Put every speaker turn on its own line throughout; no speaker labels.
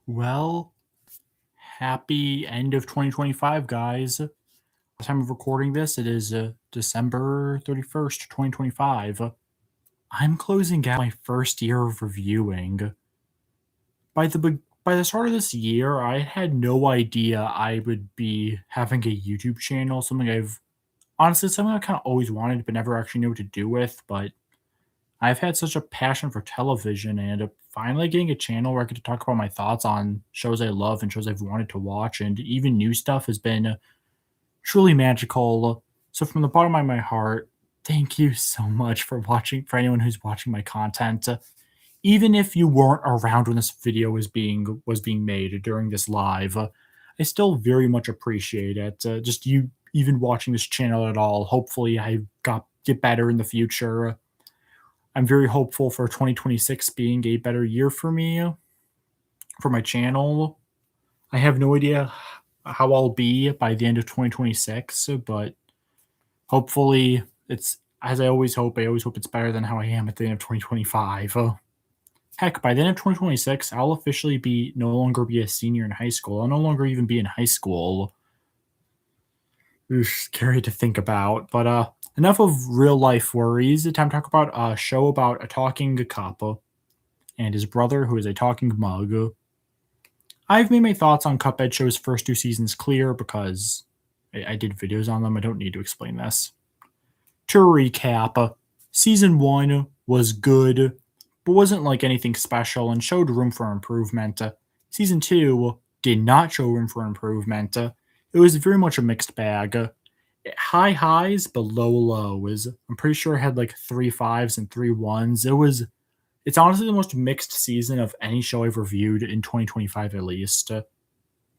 Well, happy end of 2025, guys. The time of recording this, it is December 31st, 2025. I'm closing out my first year of reviewing. By the start of this year, I had no idea I would be having a YouTube channel, something I kind of always wanted but never actually knew what to do with, but I've had such a passion for television and finally getting a channel where I get to talk about my thoughts on shows I love and shows I've wanted to watch and even new stuff has been truly magical. So from the bottom of my heart, thank you so much for watching, for anyone who's watching my content. Even if you weren't around when this video was being made during this live, I still very much appreciate it. Just you even watching this channel at all. Hopefully I get better in the future. I'm very hopeful for 2026 being a better year for me, for my channel. I have no idea how I'll be by the end of 2026, but hopefully it's as I always hope. I always hope it's better than how I am at the end of 2025. Heck, by the end of 2026, I'll officially be no longer be a senior in high school. I'll no longer even be in high school. Oof, scary to think about. But enough of real life worries. Time to talk about a show about a talking cup and his brother, who is a talking mug. I've made my thoughts on Cuphead show's first two seasons clear because I did videos on them. I don't need to explain this. To recap, season one was good, but wasn't like anything special and showed room for improvement. Season two did not show room for improvement. It was very much a mixed bag. High highs, but low lows. I'm pretty sure it had like 3 5s and 3 1s. It's honestly the most mixed season of any show I've reviewed in 2025 at least.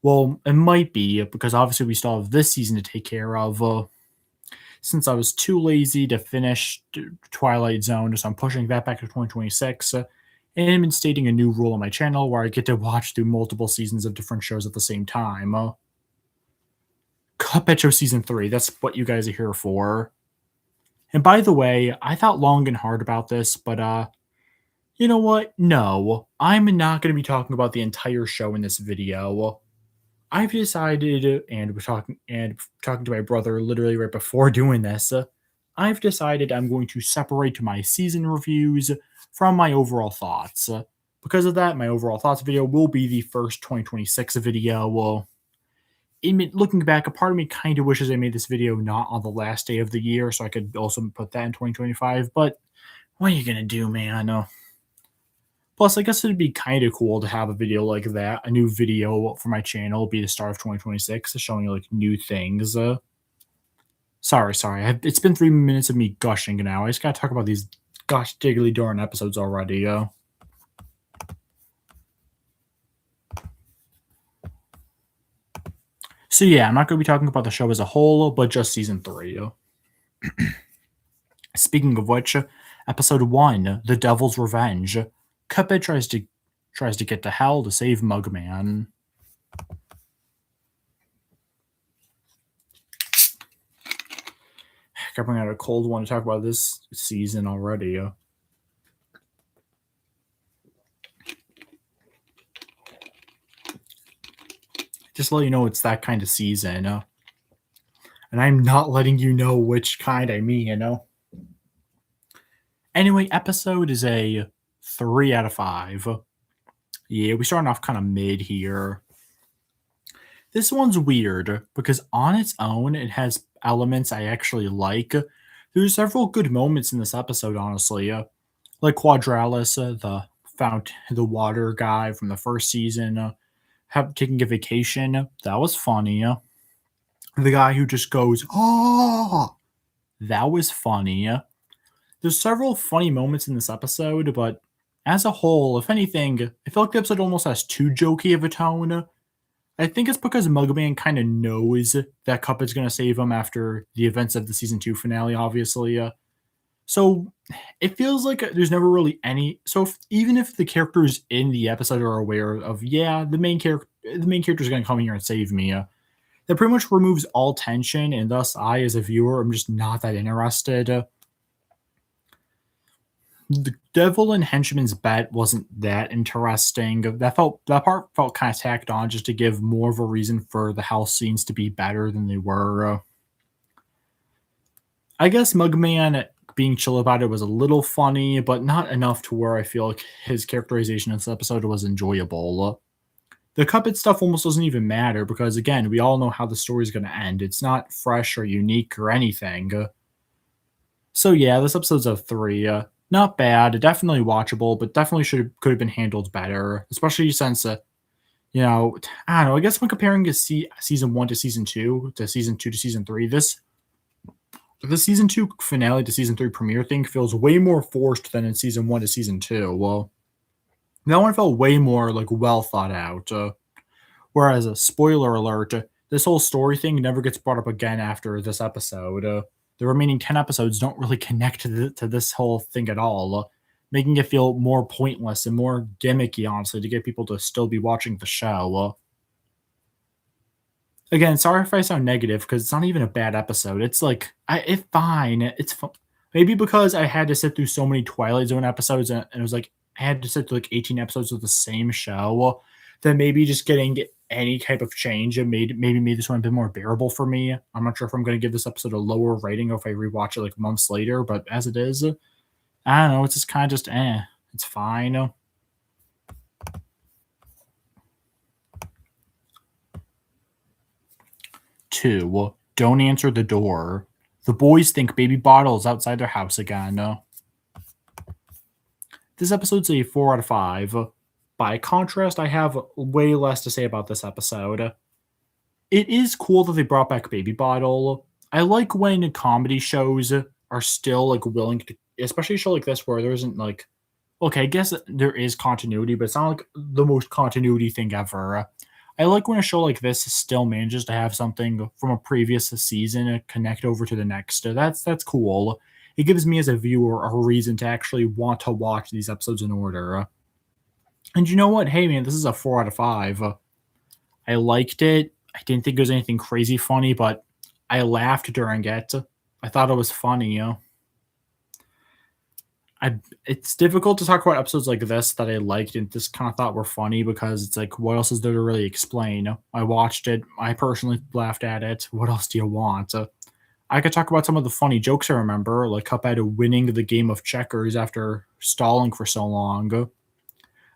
Well, it might be because obviously we still have this season to take care of. Since I was too lazy to finish Twilight Zone, so I'm pushing that back to 2026. And I'm instating a new rule on my channel where I get to watch through multiple seasons of different shows at the same time. Cuphead Show Season 3, that's what you guys are here for. And by the way, I thought long and hard about this, but you know what? No, I'm not going to be talking about the entire show in this video. I've decided, and we're talking to my brother literally right before doing this. I've decided I'm going to separate my season reviews from my overall thoughts. Because of that, my overall thoughts video will be the first 2026 video. Looking back, a part of me kind of wishes I made this video not on the last day of the year, so I could also put that in 2025. But what are you gonna do, man? Plus, I guess it'd be kind of cool to have a video like that, a new video for my channel, be the start of 2026, showing you like new things. Sorry. It's been 3 minutes of me gushing now. I just gotta talk about these gosh diggly darn episodes already. So yeah, I'm not gonna be talking about the show as a whole, but just season 3. Speaking of which, episode 1, The Devil's Revenge. Cuphead tries to get to hell to save Mugman. Heck, I'm running out a cold one to talk about this season already. Just let you know it's that kind of season. And I'm not letting you know which kind I mean. Anyway, episode is a 3 out of 5. Yeah, we starting off kind of mid here. This one's weird because on its own, it has elements I actually like. There's several good moments in this episode, honestly. Like Quadralis, the water guy from the first season, taking a vacation. That was funny. The guy who just goes, oh, that was funny. There's several funny moments in this episode, but as a whole, if anything, I feel like the episode almost has too jokey of a tone. I think it's because Mugman kind of knows that Cuphead's going to save him after the events of the season 2 finale, obviously. So it feels like there's never really any. So even if the characters in the episode are aware of, yeah, the main character is going to come here and save me, that pretty much removes all tension, and thus I, as a viewer, am just not that interested. The devil and henchman's bet wasn't that interesting. That part felt kind of tacked on just to give more of a reason for the house scenes to be better than they were. I guess Mugman being chill about it was a little funny, but not enough to where I feel like his characterization in this episode was enjoyable. The Cuphead stuff almost doesn't even matter because, again, we all know how the story's going to end. It's not fresh or unique or anything. So yeah, this episode's a 3. Not bad, definitely watchable, but definitely could have been handled better, especially since I don't know. I guess when comparing season 1 to season 2 to season 2 to season 3, the season 2 finale to season 3 premiere thing feels way more forced than in season 1 to season 2. Well, that one felt way more like well thought out. Whereas a spoiler alert, this whole story thing never gets brought up again after this episode. The remaining 10 episodes don't really connect to this whole thing at all, making it feel more pointless and more gimmicky, honestly, to get people to still be watching the show. Again, sorry if I sound negative because it's not even a bad episode. It's like it's fine. It's maybe because I had to sit through so many Twilight Zone episodes and it was like I had to sit through like 18 episodes of the same show. That maybe just getting any type of change and made this one a bit more bearable for me. I'm not sure if I'm going to give this episode a lower rating or if I rewatch it like months later, but as it is, I don't know. It's just kind of just It's fine. 2. Don't answer the door. The boys think Baby Bottle is outside their house again. This episode's a 4 out of 5. By contrast, I have way less to say about this episode. It is cool that they brought back Baby Bottle. I like when comedy shows are still like willing to, especially a show like this where there isn't like, okay, I guess there is continuity, but it's not like the most continuity thing ever. I like when a show like this still manages to have something from a previous season connect over to the next. That's cool. It gives me as a viewer a reason to actually want to watch these episodes in order. And you know what? Hey man, this is a 4 out of 5. I liked it. I didn't think it was anything crazy funny, but I laughed during it. I thought it was funny. It's difficult to talk about episodes like this that I liked and just kind of thought were funny because it's like, what else is there to really explain? I watched it. I personally laughed at it. What else do you want? I could talk about some of the funny jokes I remember, like Cuphead winning the game of checkers after stalling for so long.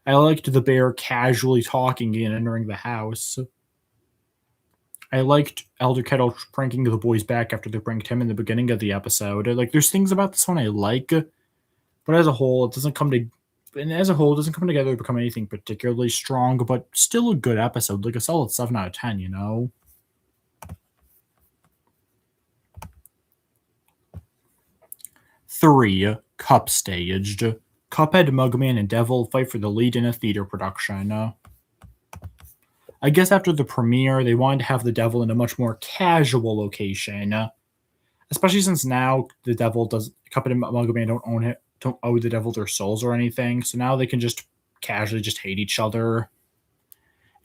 I liked the bear casually talking and entering the house. I liked Elder Kettle pranking the boys back after they pranked him in the beginning of the episode. Like, there's things about this one I like, but as a whole, it doesn't come together to become anything particularly strong, but still a good episode, like a solid 7 out of 10, you know? 3. Cup staged. Cuphead, Mugman, and Devil fight for the lead in a theater production. I guess after the premiere, they wanted to have the Devil in a much more casual location, especially since now the Devil does Cuphead and Mugman don't owe the Devil their souls or anything, so now they can just casually just hate each other.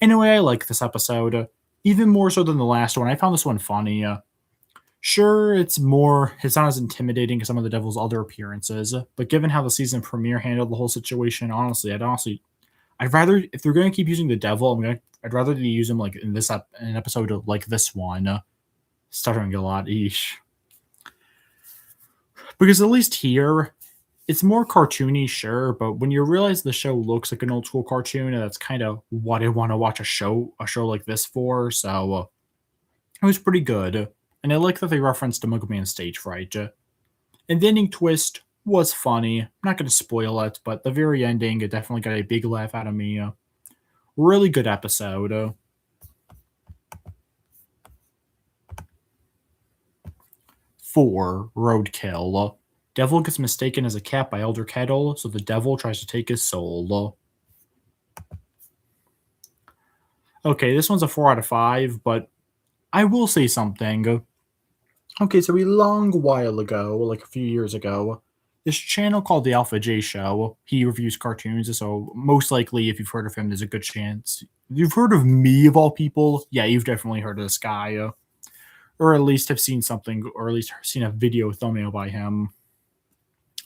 Anyway, I like this episode, even more so than the last one. I found this one funny. Sure, it's not as intimidating as some of the Devil's other appearances, but given how the season premiere handled the whole situation, I'd rather, if they're going to keep using the Devil, I'd rather they use him like in an episode of like this one. Stuttering a lot, eesh. Because at least here, it's more cartoony, sure, but when you realize the show looks like an old school cartoon, that's kind of what I want to watch a show like this for. So it was pretty good, and I like that they referenced the Mugman stage fright. And the ending twist was funny. I'm not going to spoil it, but the very ending, it definitely got a big laugh out of me. Really good episode. 4. Roadkill. Devil gets mistaken as a cat by Elder Kettle, so the devil tries to take his soul. Okay, this one's a 4 out of 5, but I will say something. Okay, so a long while ago, like a few years ago, this channel called The Alpha J Show, he reviews cartoons, so most likely if you've heard of him, there's a good chance. You've heard of me, of all people? Yeah, you've definitely heard of this guy. Or at least have seen something, or at least seen a video thumbnail by him.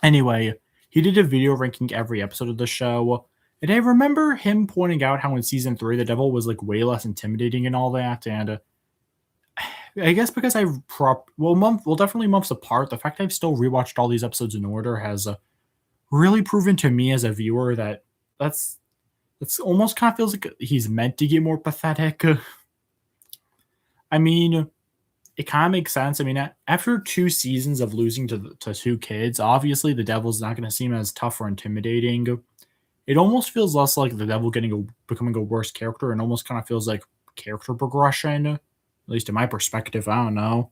Anyway, He did a video ranking every episode of the show, and I remember him pointing out how in season 3 the devil was like way less intimidating and all that. And I guess because I've definitely months apart, the fact I've still rewatched all these episodes in order has really proven to me as a viewer that that's that's almost kind of feels like he's meant to get more pathetic. I mean, it kind of makes sense. I mean, after 2 seasons of losing to two kids, obviously the devil's not going to seem as tough or intimidating. It almost feels less like the devil becoming a worse character, and almost kind of feels like character progression. At least in my perspective, I don't know.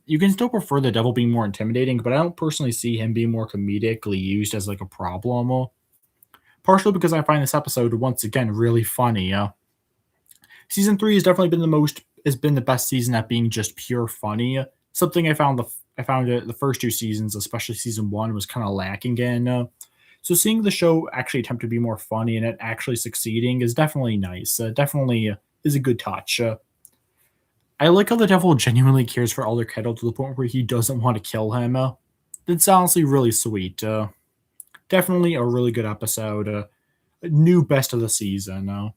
You can still prefer the devil being more intimidating, but I don't personally see him being more comedically used as like a problem. Partially because I find this episode once again really funny. Season 3 has definitely been the best season at being just pure funny. Something I found it the first 2 seasons, especially season 1, was kind of lacking in. So seeing the show actually attempt to be more funny and it actually succeeding is definitely nice. Definitely is a good touch. I like how the devil genuinely cares for Elder Kettle to the point where he doesn't want to kill him. That's honestly really sweet. Definitely a really good episode. New best of the season.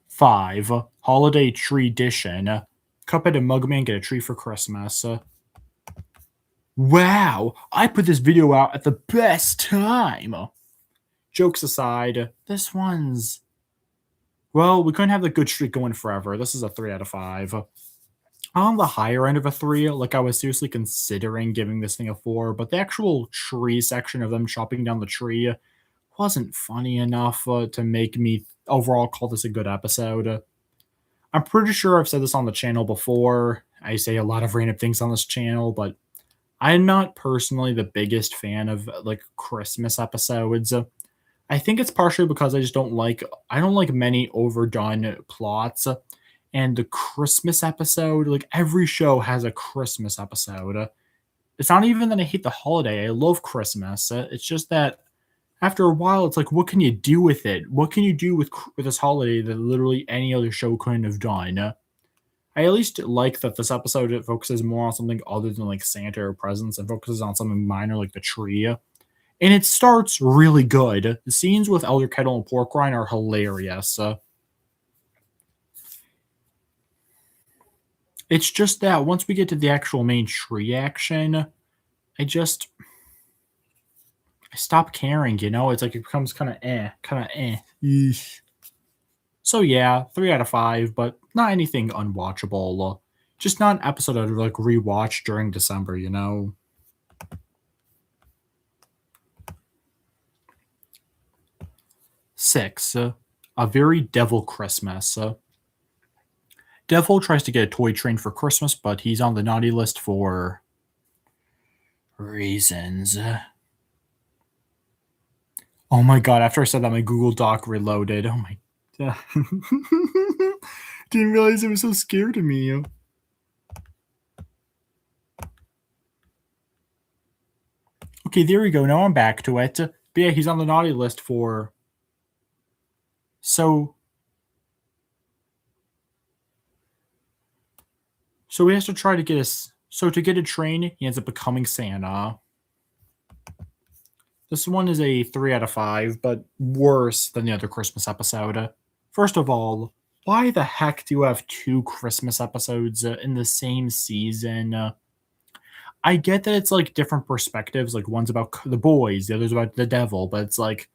5. Holiday Tree Edition. Cuphead and Mugman get a tree for Christmas. Wow, I put this video out at the best time. Jokes aside, this one's... Well, we couldn't have the good streak going forever. This is a 3 out of 5. On the higher end of a 3, like I was seriously considering giving this thing a 4, but the actual tree section of them chopping down the tree wasn't funny enough to make me overall call this a good episode. I'm pretty sure I've said this on the channel before. I say a lot of random things on this channel, but I'm not personally the biggest fan of like Christmas episodes. I think it's partially because I don't like many overdone plots. And the Christmas episode, like every show has a Christmas episode. It's not even that I hate the holiday. I love Christmas. It's just that after a while, it's like, what can you do with it? What can you do with this holiday that literally any other show couldn't have done? I at least like that this episode it focuses more on something other than like Santa or presents and focuses on something minor like the tree. And it starts really good. The scenes with Elder Kettle and Pork Rind are hilarious. It's just that once we get to the actual main tree action, I stop caring, you know? It's like it becomes kind of Eesh. So yeah, 3 out of 5, but not anything unwatchable. Just not an episode I'd like rewatch during December, you know? 6. A Very Devil Christmas. Devil tries to get a toy train for Christmas, but he's on the naughty list for reasons. Oh my god, after I said that, my Google Doc reloaded. Oh my god. Didn't realize it was so scared of me. Okay, there we go. Now I'm back to it. But yeah, he's on the naughty list for... So he has to try to get us... So to get a train, he ends up becoming Santa. This one is a 3 out of 5, but worse than the other Christmas episode. First of all, why the heck do you have 2 Christmas episodes in the same season? I get that it's like different perspectives. Like one's about the boys, the other's about the devil, but it's like,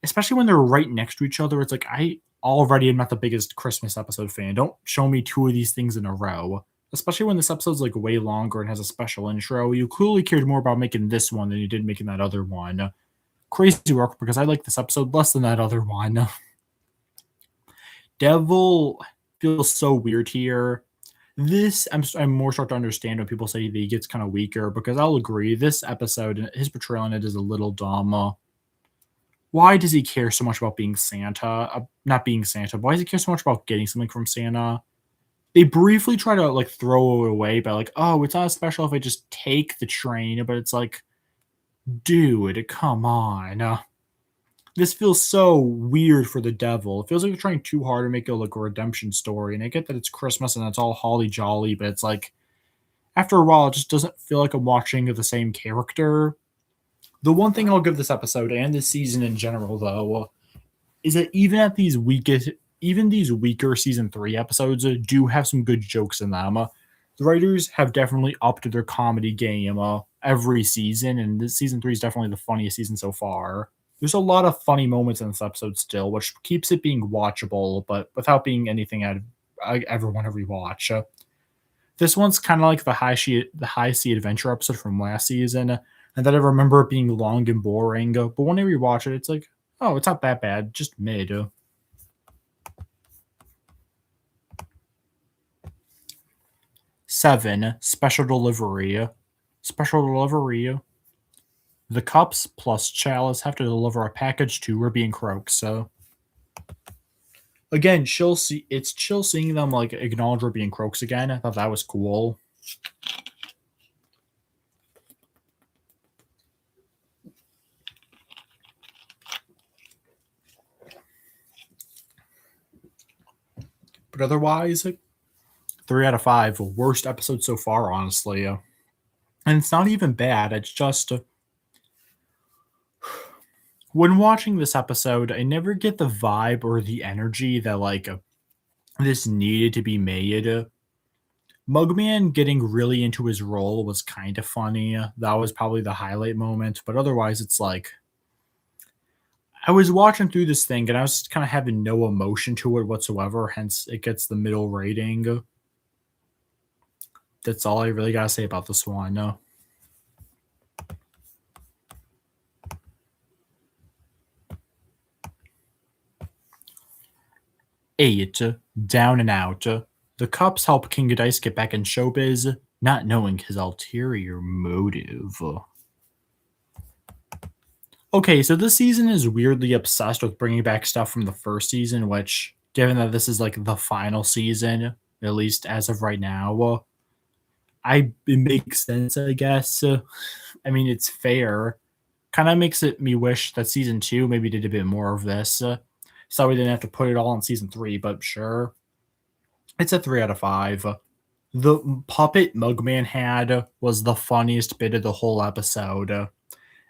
especially when they're right next to each other, it's like I already am not the biggest Christmas episode fan. Don't show me 2 of these things in a row. Especially when this episode's like way longer and has a special intro. You clearly cared more about making this one than you did making that other one. Crazy work because I like this episode less than that other one. Devil feels so weird here. This I'm more starting to understand when people say that he gets kind of weaker because I'll agree. This episode, his portrayal in it is a little dumb. Why does he care so much about being Santa? Not being Santa, but why does he care so much about getting something from Santa? They briefly try to like throw it away by like, oh, it's not special if I just take the train, but it's like, dude, come on. This feels so weird for the devil. It feels like you're trying too hard to make it like a redemption story. And I get that it's Christmas and it's all holly jolly, but it's like After a while, it just doesn't feel like I'm watching the same character. The one thing I'll give this episode and this season in general, though, is that even these weaker season 3 episodes do have some good jokes in them. The writers have definitely upped their comedy game every season, and this season 3 is definitely the funniest season so far. There's a lot of funny moments in this episode still, which keeps it being watchable, but without being anything I ever want to rewatch. This one's kind of like the High Sea Adventure episode from last season, and that I remember it being long and boring. But when I rewatch it, it's like, oh, it's not that bad, just mid. 7 special delivery. Special delivery. The cups plus chalice have to deliver a package to Ruby and Croak. So again, it's chill seeing them like acknowledge Ruby and Croaks again. I thought that was cool. But otherwise, 3 out of 5. Worst episode so far, honestly. And it's not even bad. It's just when watching this episode, I never get the vibe or the energy that like this needed to be made. Mugman getting really into his role was kind of funny. That was probably the highlight moment. But otherwise, it's like I was watching through this thing and I was kind of having no emotion to it whatsoever. Hence, it gets the middle rating. That's all I really gotta say about this one. 8. Down and out. The Cups help King Dice get back in showbiz, not knowing his ulterior motive. Okay, so this season is weirdly obsessed with bringing back stuff from the first season, which, given that this is like the final season, at least as of right now, it makes sense, I guess. I mean, it's fair. Kind of makes it me wish that season 2 maybe did a bit more of this. So we didn't have to put it all in season 3, but sure. It's a 3 out of 5. The puppet Mugman had was the funniest bit of the whole episode.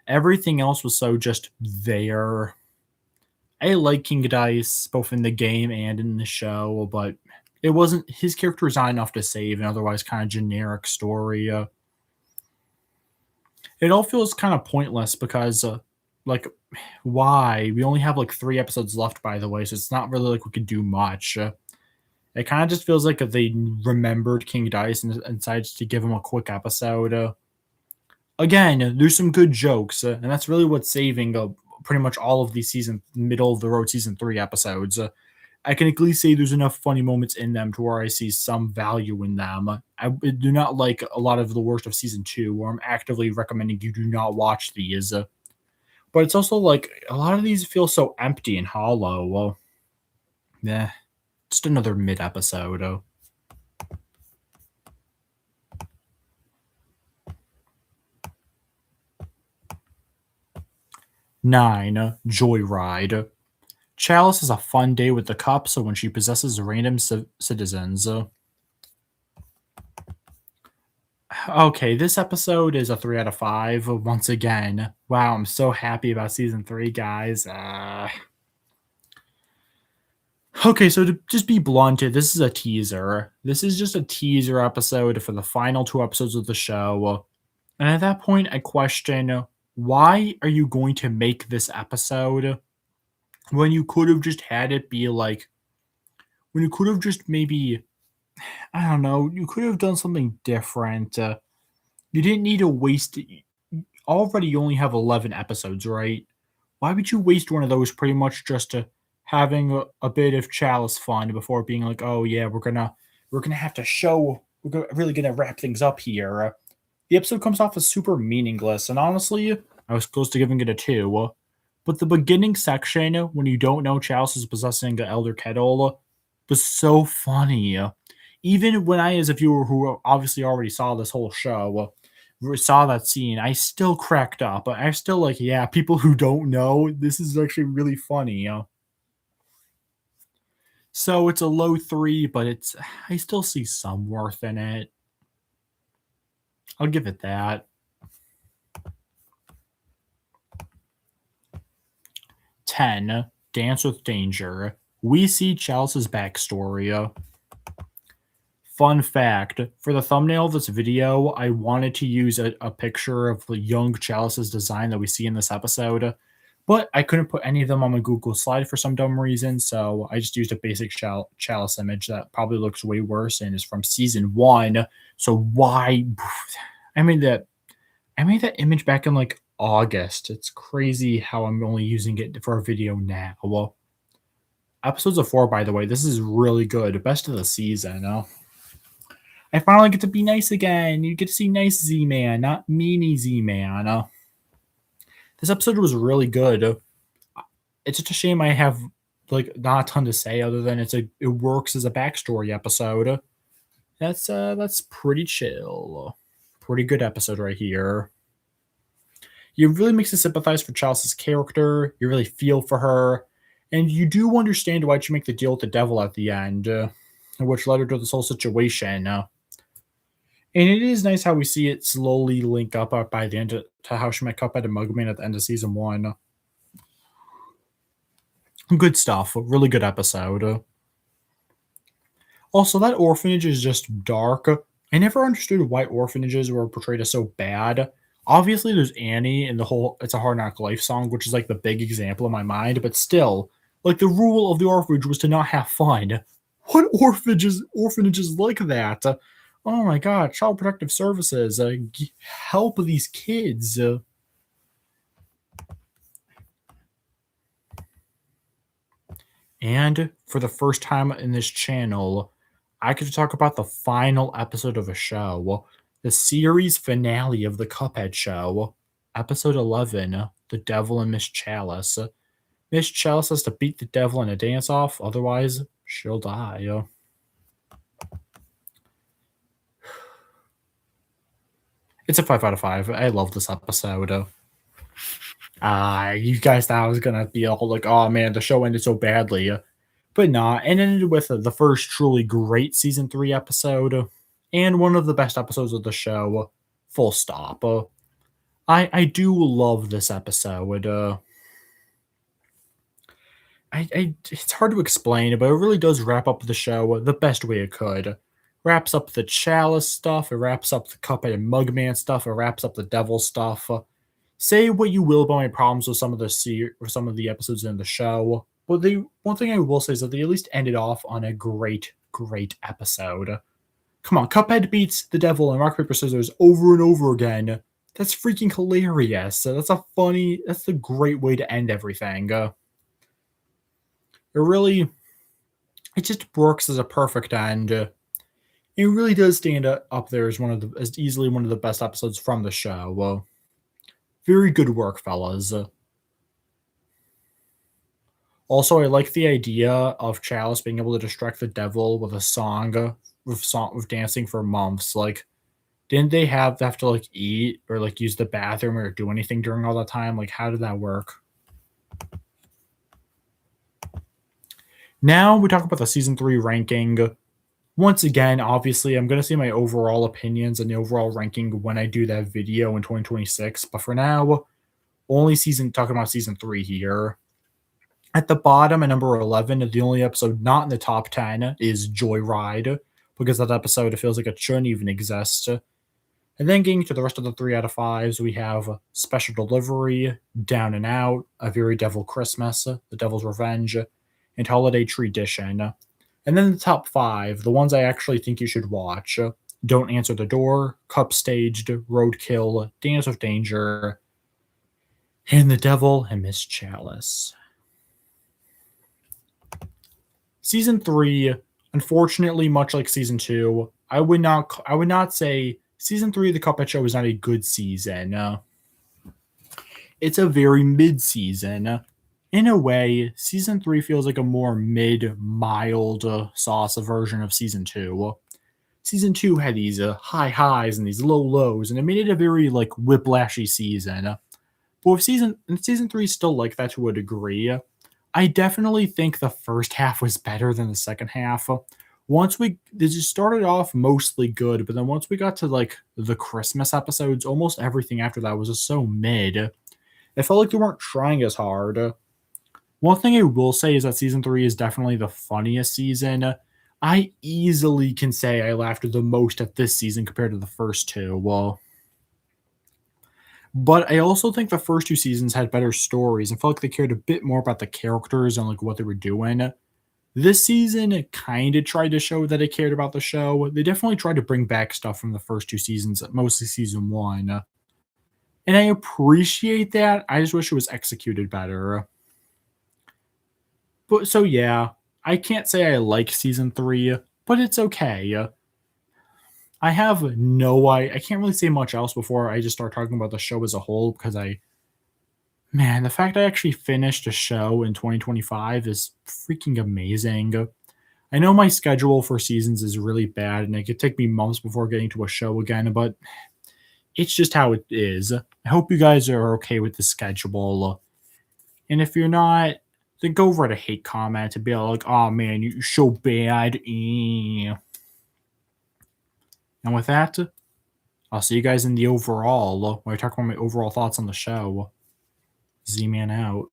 Everything else was so just there. I like King Dice both in the game and in the show, but it wasn't his character was not enough to save an otherwise kind of generic story. It all feels kind of pointless because, like, why? We only have like 3 episodes left, by the way, so it's not really like we could do much. It kind of just feels like they remembered King Dice and decided to give him a quick episode. Again, there's some good jokes, and that's really what's saving pretty much all of these middle of the road season 3 episodes. I can at least say there's enough funny moments in them to where I see some value in them. I do not like a lot of the worst of season 2, where I'm actively recommending you do not watch these. But it's also like a lot of these feel so empty and hollow. Well, yeah, just another mid episode. 9. Joyride. Chalice has a fun day with the cops when she possesses random citizens. Okay, this episode is a 3 out of 5 once again. Wow, I'm so happy about season 3, guys. Okay, so to just be blunt, this is a teaser. This is just a teaser episode for the final 2 episodes of the show. And at that point, I question why are you going to make this episode when you could have just had it be like, when you could have just maybe, I don't know, you could have done something different. You didn't need to waste already you only have 11 episodes, right? Why would you waste one of those pretty much just to having a bit of chalice fun before being like, oh yeah, we're gonna have to show really gonna wrap things up here. The episode comes off as super meaningless, and honestly, I was close to giving it a 2. But the beginning section, when you don't know Chalice is possessing the Elder Kettle, was so funny. Even when I, as a viewer who obviously already saw this whole show, saw that scene, I still cracked up. I still like, yeah, people who don't know, this is actually really funny. So it's a low 3, but I still see some worth in it. I'll give it that. 10. Dance with Danger. We see Chelsea's backstory. Fun fact, for the thumbnail of this video, I wanted to use a picture of the young Chalice's design that we see in this episode, but I couldn't put any of them on my Google slide for some dumb reason, so I just used a basic Chalice image that probably looks way worse and is from season 1. So why? I made that image back in like August. It's crazy how I'm only using it for a video now. Well, episodes of 4, by the way, this is really good. Best of the season. I finally get to be nice again. You get to see nice Z-Man, not meanie Z-Man. This episode was really good. It's just a shame I have like not a ton to say other than it works as a backstory episode. That's pretty chill. Pretty good episode right here. You really makes you sympathize for Chelsea's character. You really feel for her, and you do understand why she make the deal with the devil at the end, which led her to this whole situation. And it is nice how we see it slowly link up by the end to how she met Cuphead and Mugman at the end of season 1. Good stuff. Really good episode. Also, that orphanage is just dark. I never understood why orphanages were portrayed as so bad. Obviously, there's Annie and the whole It's a Hard Knock Life song, which is like the big example in my mind, but still, like the rule of the orphanage was to not have fun. What orphanages like that? Oh my god, Child Protective Services, help these kids. And for the first time in this channel, I get to talk about the final episode of a show, the series finale of the Cuphead show, episode 11, The Devil and Miss Chalice. Miss Chalice has to beat the devil in a dance-off, otherwise she'll die. It's a 5 out of 5. I love this episode. You guys thought I was gonna be all like, oh man, the show ended so badly. But not. And ended with the first truly great season 3 episode and one of the best episodes of the show. Full stop. I do love this episode. It's hard to explain, but it really does wrap up the show the best way it could. Wraps up the Chalice stuff. It wraps up the Cuphead and Mugman stuff. It wraps up the Devil stuff. Say what you will about my problems with some of the episodes in the show, but one thing I will say is that they at least ended off on a great episode. Come on, Cuphead beats the devil in rock paper scissors over and over again. That's freaking hilarious. That's a great way to end everything. It just works as a perfect end. It really does stand up there as easily one of the best episodes from the show. Very good work, fellas. Also, I like the idea of Chalice being able to distract the devil with a song with dancing for months. Like, didn't they have to like eat or like use the bathroom or do anything during all that time? Like, how did that work? Now we talk about the season 3 ranking. Once again, obviously, I'm going to see my overall opinions and the overall ranking when I do that video in 2026. But for now, talking about season 3 here. At the bottom, at number 11, the only episode not in the top 10 is Joyride, because that episode, it feels like it shouldn't even exist. And then getting to the rest of the 3 out of 5s, we have Special Delivery, Down and Out, A Very Devil Christmas, The Devil's Revenge, and Holiday Tradition. And then the top 5, the ones I actually think you should watch: Don't Answer the Door, Cup Staged, Roadkill, Dance with Danger, and The Devil and Miss Chalice. Season 3, unfortunately, much like season 2, I would not say season 3 of the Cuphead show is not a good season. It's a very mid-season. In a way, season 3 feels like a more mild sauce version of season 2. Season 2 had these high highs and these low lows, and it made it a very like whiplashy season. But season 3 is still like that to a degree. I definitely think the first half was better than the second half. once we it just started off mostly good, but then once we got to like the Christmas episodes, almost everything after that was just so mid. It felt like they weren't trying as hard. One thing I will say is that season 3 is definitely the funniest season. I easily can say I laughed the most at this season compared to the first two. Well, but I also think the first two seasons had better stories and felt like they cared a bit more about the characters and like what they were doing. This season kind of tried to show that it cared about the show. They definitely tried to bring back stuff from the first two seasons, mostly season one. And I appreciate that. I just wish it was executed better. But so yeah, I can't say I like season 3, but it's okay. I have no I can't really say much else before I just start talking about the show as a whole because the fact I actually finished a show in 2025 is freaking amazing. I know my schedule for seasons is really bad and it could take me months before getting to a show again, but it's just how it is. I hope you guys are okay with the schedule. And if you're not, then go write a hate comment and be like, oh man, you're so bad. And with that, I'll see you guys in the overall when I talk about my overall thoughts on the show. Z-Man out.